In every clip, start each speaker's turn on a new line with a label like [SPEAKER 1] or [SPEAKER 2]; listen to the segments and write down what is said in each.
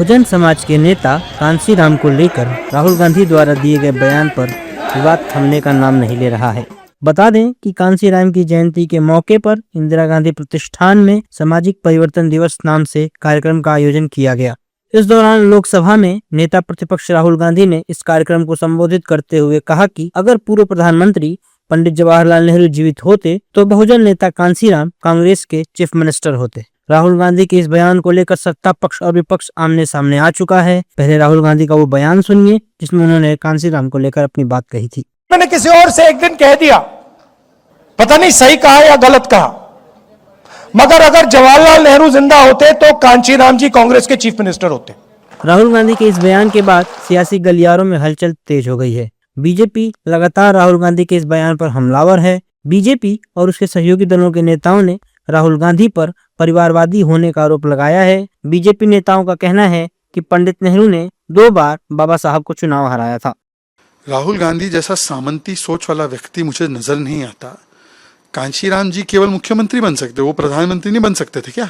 [SPEAKER 1] बहुजन समाज के नेता कांशीराम को लेकर राहुल गांधी द्वारा दिए गए बयान पर विवाद थमने का नाम नहीं ले रहा है। बता दें कि कांशीराम की जयंती के मौके पर इंदिरा गांधी प्रतिष्ठान में सामाजिक परिवर्तन दिवस नाम से कार्यक्रम का आयोजन किया गया। इस दौरान लोकसभा में नेता प्रतिपक्ष राहुल गांधी ने इस कार्यक्रम को संबोधित करते हुए कहा कि अगर पूर्व प्रधानमंत्री पंडित जवाहरलाल नेहरू जीवित होते तो बहुजन नेता कांशीराम कांग्रेस के चीफ मिनिस्टर होते। राहुल गांधी के इस बयान को लेकर सत्ता पक्ष और विपक्ष आमने सामने आ चुका है। पहले राहुल गांधी का वो बयान सुनिए जिसमें उन्होंने कांशीराम को लेकर अपनी बात कही थी।
[SPEAKER 2] मैंने किसी और से एक दिन कह दिया, पता नहीं सही कहा या गलत कहा, मगर अगर जवाहरलाल नेहरू जिंदा होते तो कांशीराम जी कांग्रेस के चीफ मिनिस्टर होते।
[SPEAKER 1] राहुल गांधी के इस बयान के बाद सियासी गलियारों में हलचल तेज हो गई है। बीजेपी लगातार राहुल गांधी के इस बयान पर हमलावर है। बीजेपी और उसके सहयोगी दलों के नेताओं ने राहुल गांधी पर परिवारवादी होने का आरोप लगाया है। बीजेपी नेताओं का कहना है कि पंडित नेहरू ने 2 बार बाबा साहब को चुनाव हराया था।
[SPEAKER 3] राहुल गांधी जैसा सामंती सोच वाला व्यक्ति मुझे नजर नहीं आता। कांशीराम जी केवल मुख्यमंत्री बन सकते, वो प्रधानमंत्री नहीं बन सकते थे क्या?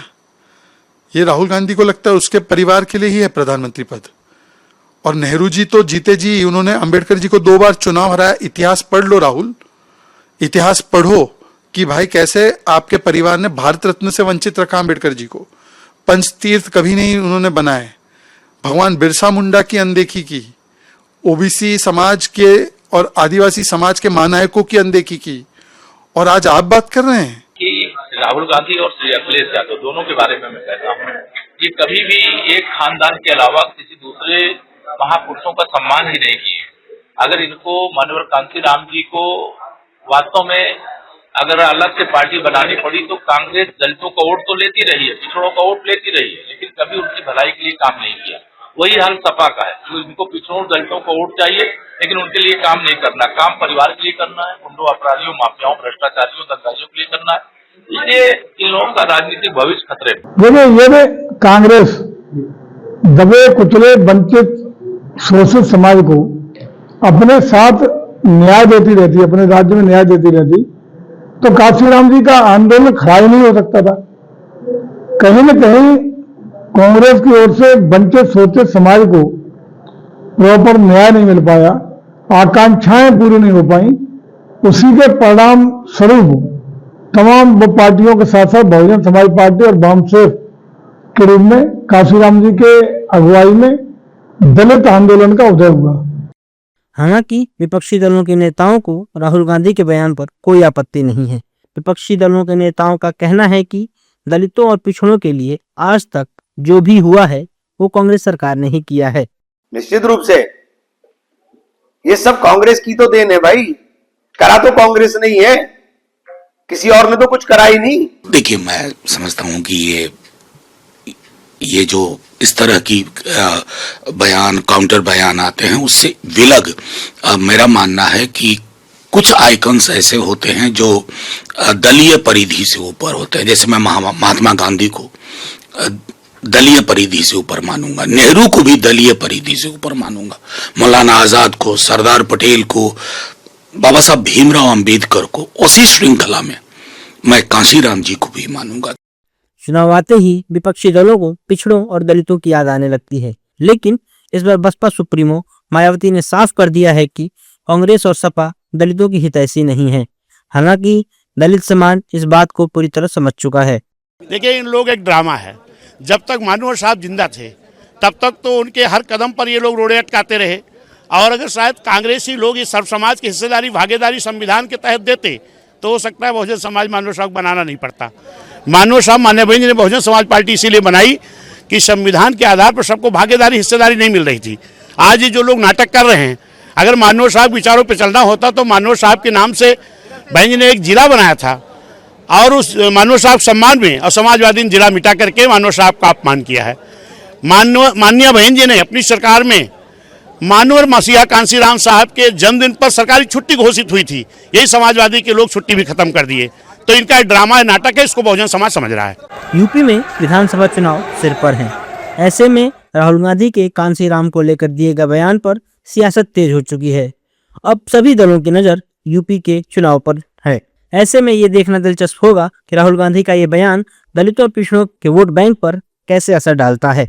[SPEAKER 3] ये राहुल गांधी को लगता है उसके परिवार के लिए ही है प्रधानमंत्री पद। और नेहरू जी तो जीते जी, उन्होंने अंबेडकर जी को 2 बार चुनाव हराया। इतिहास पढ़ लो राहुल, इतिहास पढ़ो कि भाई कैसे आपके परिवार ने भारत रत्न से वंचित रखा अंबेडकर जी को। पंचतीर्थ कभी नहीं उन्होंने बनाए। भगवान बिरसा मुंडा की अनदेखी की, ओबीसी समाज के और आदिवासी समाज के महानायकों की अनदेखी की, और आज आप बात कर रहे हैं
[SPEAKER 4] कि राहुल गांधी और श्री अखिलेश यादव दोनों के बारे में मैं कहता हूँ, ये कभी भी एक खानदान के अलावा किसी दूसरे महापुरुषों का सम्मान ही नहीं किए। अगर इनको माननीय कांशीराम जी को वास्तव में अगर अलग से पार्टी बनानी पड़ी तो कांग्रेस दलितों का वोट तो लेती रही है, पिछड़ों का वोट लेती रही है, लेकिन कभी उनकी भलाई के लिए काम नहीं किया। वही हाल सपा का है, तो इनको पिछड़ों दलितों का वोट चाहिए लेकिन उनके लिए काम नहीं करना। काम परिवार के लिए करना है, गुंडों, अपराधियों, माफियाओं, भ्रष्टाचारियों, दंगाइयों के लिए करना है। इसलिए इन लोगों का राजनीतिक भविष्य खतरे में।
[SPEAKER 5] ये कांग्रेस दबे कुचले वंचित शोषित समाज को अपने साथ न्याय देती रहती, अपने राज्य में न्याय देती रहती, तो कांशीराम जी का आंदोलन खड़ा ही नहीं हो सकता था। कहीं न कहीं कांग्रेस की ओर से वंचित शोषित समाज को प्रॉपर न्याय नहीं मिल पाया, आकांक्षाएं पूरी नहीं हो पाई। उसी के परिणाम स्वरूप तमाम पार्टियों के साथ साथ बहुजन समाज पार्टी और वामसेफ के रूप में कांशीराम जी के अगुवाई में दलित आंदोलन का उदय हुआ।
[SPEAKER 1] हालांकि विपक्षी दलों के नेताओं को राहुल गांधी के बयान पर कोई आपत्ति नहीं है। विपक्षी दलों के नेताओं का कहना है कि दलितों और पिछड़ों के लिए आज तक जो भी हुआ है वो कांग्रेस सरकार ने ही किया है।
[SPEAKER 6] निश्चित रूप से ये सब कांग्रेस की तो देन है भाई, करा तो कांग्रेस नहीं है, किसी और ने तो कुछ करा ही नहीं।
[SPEAKER 7] देखिए, मैं समझता हूं कि ये जो इस तरह की बयान, काउंटर बयान आते हैं, उससे विलग मेरा मानना है कि कुछ आइकन्स ऐसे होते हैं जो दलीय परिधि से ऊपर होते हैं। जैसे मैं महात्मा गांधी को दलीय परिधि से ऊपर मानूंगा, नेहरू को भी दलीय परिधि से ऊपर मानूंगा, मौलाना आजाद को, सरदार पटेल को, बाबा साहब भीमराव अंबेडकर को, उसी श्रृंखला में मैं कांशीराम जी को भी मानूंगा।
[SPEAKER 1] चुनाव आते ही विपक्षी दलों को पिछड़ों और दलितों की याद आने लगती है, लेकिन इस बार बसपा सुप्रीमो मायावती ने साफ कर दिया है कि कांग्रेस और सपा दलितों की हितैषी नहीं है। हालांकि दलित समाज इस बात को पूरी तरह समझ चुका है।
[SPEAKER 8] देखिए, इन लोग एक ड्रामा है। जब तक मानवर साहब जिंदा थे तब तक तो उनके हर कदम पर ये लोग रोड़े अटकाते रहे, और अगर शायद कांग्रेसी लोग इस सर्व समाज की हिस्सेदारी, भागीदारी संविधान के तहत देते तो हो सकता है बहुजन समाज मानव साहब बनाना नहीं पड़ता। मानव साहब मान्य भाई ने बहुजन समाज पार्टी इसीलिए बनाई कि संविधान के आधार पर सबको भागीदारी, हिस्सेदारी नहीं मिल रही थी। आज ये जो लोग नाटक कर रहे हैं, अगर मानव साहब विचारों पर चलना होता तो मानव साहब के नाम से बहन जी ने एक जिला बनाया था, और उस मानव साहब सम्मान में और समाजवादी ने जिला मिटा करके मानव साहब का अपमान किया है। माननीय बहन जी ने अपनी सरकार में मानवर मसीहा कांशीराम साहब के जन्मदिन पर सरकारी छुट्टी घोषित हुई थी, यही समाजवादी के लोग छुट्टी भी खत्म कर दिए। तो इनका ड्रामा है, नाटक है, इसको बहुजन समाज समझ रहा है।
[SPEAKER 1] यूपी में विधानसभा चुनाव सिर पर हैं। ऐसे में राहुल गांधी के कांशीराम को लेकर दिए गए बयान पर सियासत तेज हो चुकी है। अब सभी दलों की नजर यूपी के चुनाव पर है। ऐसे में ये देखना दिलचस्प होगा कि राहुल गांधी का ये बयान दलितों और पिछड़ों के वोट बैंक पर कैसे असर डालता है।